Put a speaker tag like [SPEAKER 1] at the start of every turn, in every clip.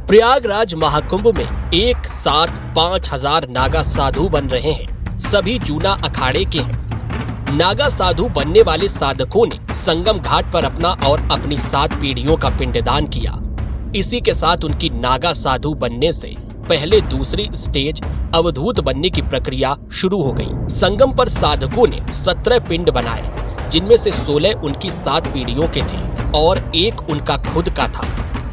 [SPEAKER 1] प्रयागराज महाकुंभ में एक साथ 5,000 नागा साधु बन रहे हैं। सभी जूना अखाड़े के हैं। नागा साधु बनने वाले साधकों ने संगम घाट पर अपना और अपनी 7 पीढ़ियों का पिंडदान किया। इसी के साथ उनकी नागा साधु बनने से पहले दूसरी स्टेज अवधूत बनने की प्रक्रिया शुरू हो गई। संगम पर साधकों ने 17 पिंड बनाए, जिनमें से 16 उनकी 7 पीढ़ियों के थे और एक उनका खुद का था।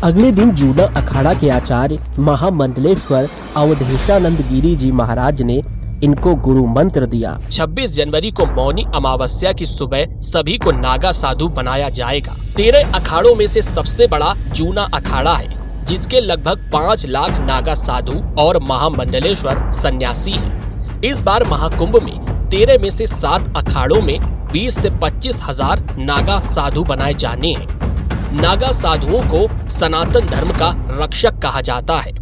[SPEAKER 2] अगले दिन जूना अखाड़ा के आचार्य महामंडलेश्वर अवधेशानंद गिरी जी महाराज ने इनको गुरु मंत्र दिया।
[SPEAKER 1] 26 जनवरी को मौनी अमावस्या की सुबह सभी को नागा साधु बनाया जाएगा। 13 अखाड़ों में से सबसे बड़ा जूना अखाड़ा है, जिसके लगभग 5 लाख नागा साधु और महामंडलेश्वर सन्यासी हैं। इस बार महाकुंभ में 13 में से 7 अखाड़ों में 20 से 25 हजार नागा साधु बनाए जाने हैं। नागा साधुओं को सनातन धर्म का रक्षक कहा जाता है।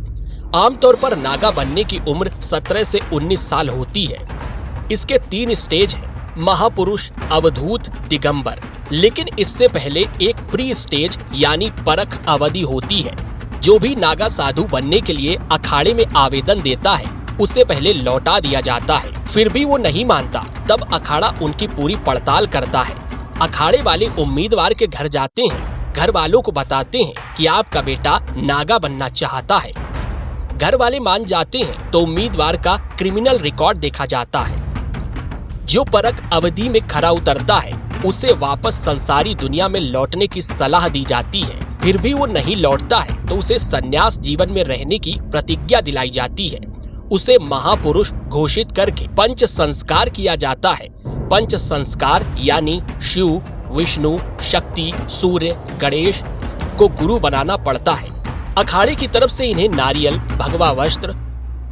[SPEAKER 1] आमतौर पर नागा बनने की उम्र 17 से 19 साल होती है। इसके 3 स्टेज हैं, महापुरुष, अवधूत, दिगंबर। लेकिन इससे पहले एक प्री स्टेज यानी परख अवधि होती है। जो भी नागा साधु बनने के लिए अखाड़े में आवेदन देता है, उसे पहले लौटा दिया जाता है। फिर भी वो नहीं मानता, तब अखाड़ा उनकी पूरी पड़ताल करता है। अखाड़े वाले उम्मीदवार के घर जाते हैं, घर वालों को बताते हैं कि आपका बेटा नागा बनना चाहता है। घर वाले मान जाते हैं तो उम्मीदवार का क्रिमिनल रिकॉर्ड देखा जाता है। जो परख अवधि में खरा उतरता है, उसे वापस संसारी दुनिया में लौटने की सलाह दी जाती है। फिर भी वो नहीं लौटता है तो उसे संन्यास जीवन में रहने की प्रतिज्ञा दिलाई जाती है। उसे महापुरुष घोषित करके पंच संस्कार किया जाता है। पंच संस्कार यानी शिव, विष्णु, शक्ति, सूर्य, गणेश को गुरु बनाना पड़ता है। अखाड़े की तरफ से इन्हें नारियल, भगवा वस्त्र,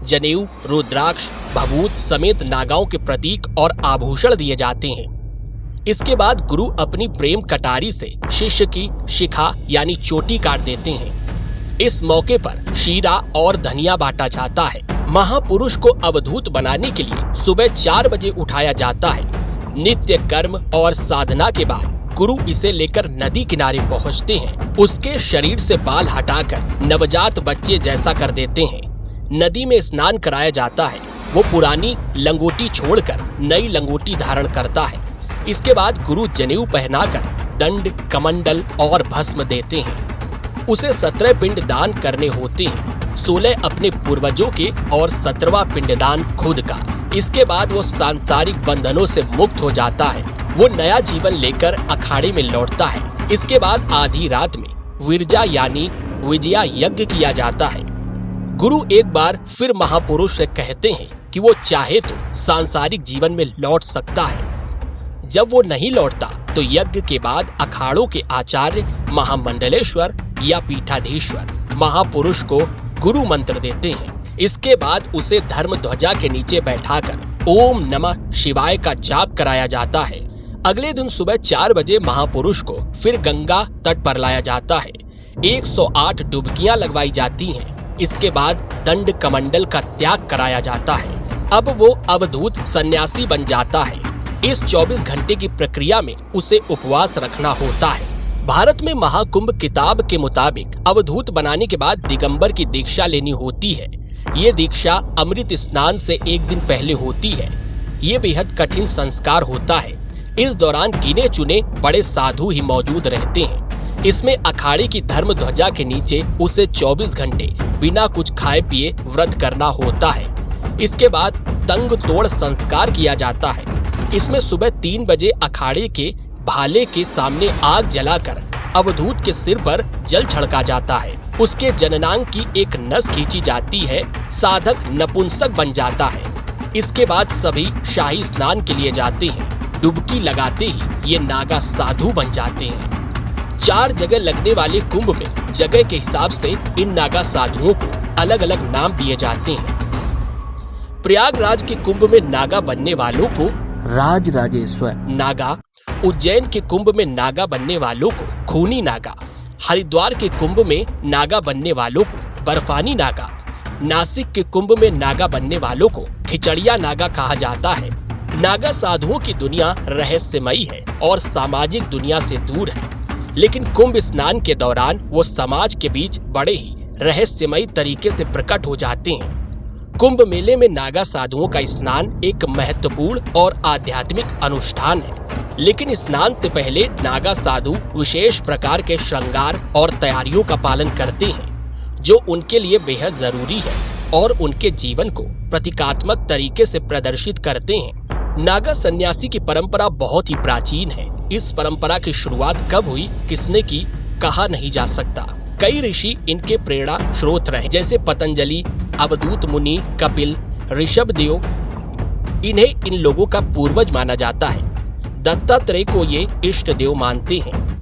[SPEAKER 1] जनेऊ, रुद्राक्ष, भभूत समेत नागाओं के प्रतीक और आभूषण दिए जाते हैं। इसके बाद गुरु अपनी प्रेम कटारी से शिष्य की शिखा यानी चोटी काट देते हैं। इस मौके पर शीरा और धनिया बांटा जाता है। महापुरुष को अवधूत बनाने के लिए सुबह 4 बजे उठाया जाता है। नित्य कर्म और साधना के बाद गुरु इसे लेकर नदी किनारे पहुंचते हैं। उसके शरीर से बाल हटाकर नवजात बच्चे जैसा कर देते हैं। नदी में स्नान कराया जाता है। वो पुरानी लंगोटी छोड़कर नई लंगोटी धारण करता है। इसके बाद गुरु जनेऊ पहनाकर दंड, कमंडल और भस्म देते हैं। उसे 17 पिंड दान करने होते हैं, 16 अपने पूर्वजों के और 17वां पिंडदान खुद का। इसके बाद वो सांसारिक बंधनों से मुक्त हो जाता है। वो नया जीवन लेकर अखाड़े में लौटता है। इसके बाद आधी रात में विरजा यानी विजया यज्ञ किया जाता है। गुरु एक बार फिर महापुरुष से कहते हैं कि वो चाहे तो सांसारिक जीवन में लौट सकता है। जब वो नहीं लौटता तो यज्ञ के बाद अखाड़ों के आचार्य महामंडलेश्वर या पीठाधीश्वर महापुरुष को गुरु मंत्र देते हैं। इसके बाद उसे धर्म ध्वजा के नीचे बैठाकर ओम नमः शिवाय का जाप कराया जाता है। अगले दिन सुबह 4 बजे महापुरुष को फिर गंगा तट पर लाया जाता है। 108 डुबकियां लगवाई जाती हैं। इसके बाद दंड कमंडल का त्याग कराया जाता है। अब वो अवधूत सन्यासी बन जाता है। इस 24 घंटे की प्रक्रिया में उसे उपवास रखना होता है। भारत में महाकुंभ किताब के मुताबिक अवधूत बनाने के बाद दिगंबर की दीक्षा लेनी होती है। ये दीक्षा अमृत स्नान से एक दिन पहले होती है। ये बेहद कठिन संस्कार होता है। इस दौरान गिने चुने बड़े साधु ही मौजूद रहते हैं। इसमें अखाड़े की धर्म ध्वजा के नीचे उसे 24 घंटे बिना कुछ खाए पिए व्रत करना होता है। इसके बाद तंग तोड़ संस्कार किया जाता है। इसमें सुबह 3 बजे अखाड़े के भाले के सामने आग जलाकर अवधूत के सिर पर जल छिड़का जाता है। उसके जननांग की एक नस खींची जाती है। साधक नपुंसक बन जाता है। इसके बाद सभी शाही स्नान के लिए जाते हैं। डुबकी लगाते ही ये नागा साधु बन जाते हैं। 4 जगह लगने वाले कुंभ में जगह के हिसाब से इन नागा साधुओं को अलग अलग नाम दिए जाते हैं। प्रयागराज के कुंभ में नागा बनने वालों को
[SPEAKER 2] राज राजेश्वर
[SPEAKER 1] नागा, उज्जैन के कुंभ में नागा बनने वालों को खूनी नागा, हरिद्वार के कुंभ में नागा बनने वालों को बर्फानी नागा, नासिक के कुंभ में नागा बनने वालों को खिचड़िया नागा कहा जाता है। नागा साधुओं की दुनिया रहस्यमयी है और सामाजिक दुनिया से दूर है। लेकिन कुंभ स्नान के दौरान वो समाज के बीच बड़े ही रहस्यमयी तरीके से प्रकट हो जाते हैं। कुंभ मेले में नागा साधुओं का स्नान एक महत्वपूर्ण और आध्यात्मिक अनुष्ठान है, लेकिन स्नान से पहले नागा साधु विशेष प्रकार के श्रृंगार और तैयारियों का पालन करते हैं, जो उनके लिए बेहद जरूरी है और उनके जीवन को प्रतीकात्मक तरीके से प्रदर्शित करते हैं। नागा सन्यासी की परंपरा बहुत ही प्राचीन है। इस परंपरा की शुरुआत कब हुई, किसने की, कहा नहीं जा सकता। कई ऋषि इनके प्रेरणा स्रोत रहे, जैसे पतंजलि, अवधूत मुनि, कपिल, ऋषभदेव। इन्हें इन लोगों का पूर्वज माना जाता है। दत्तात्रेय को ये इष्ट देव मानते हैं।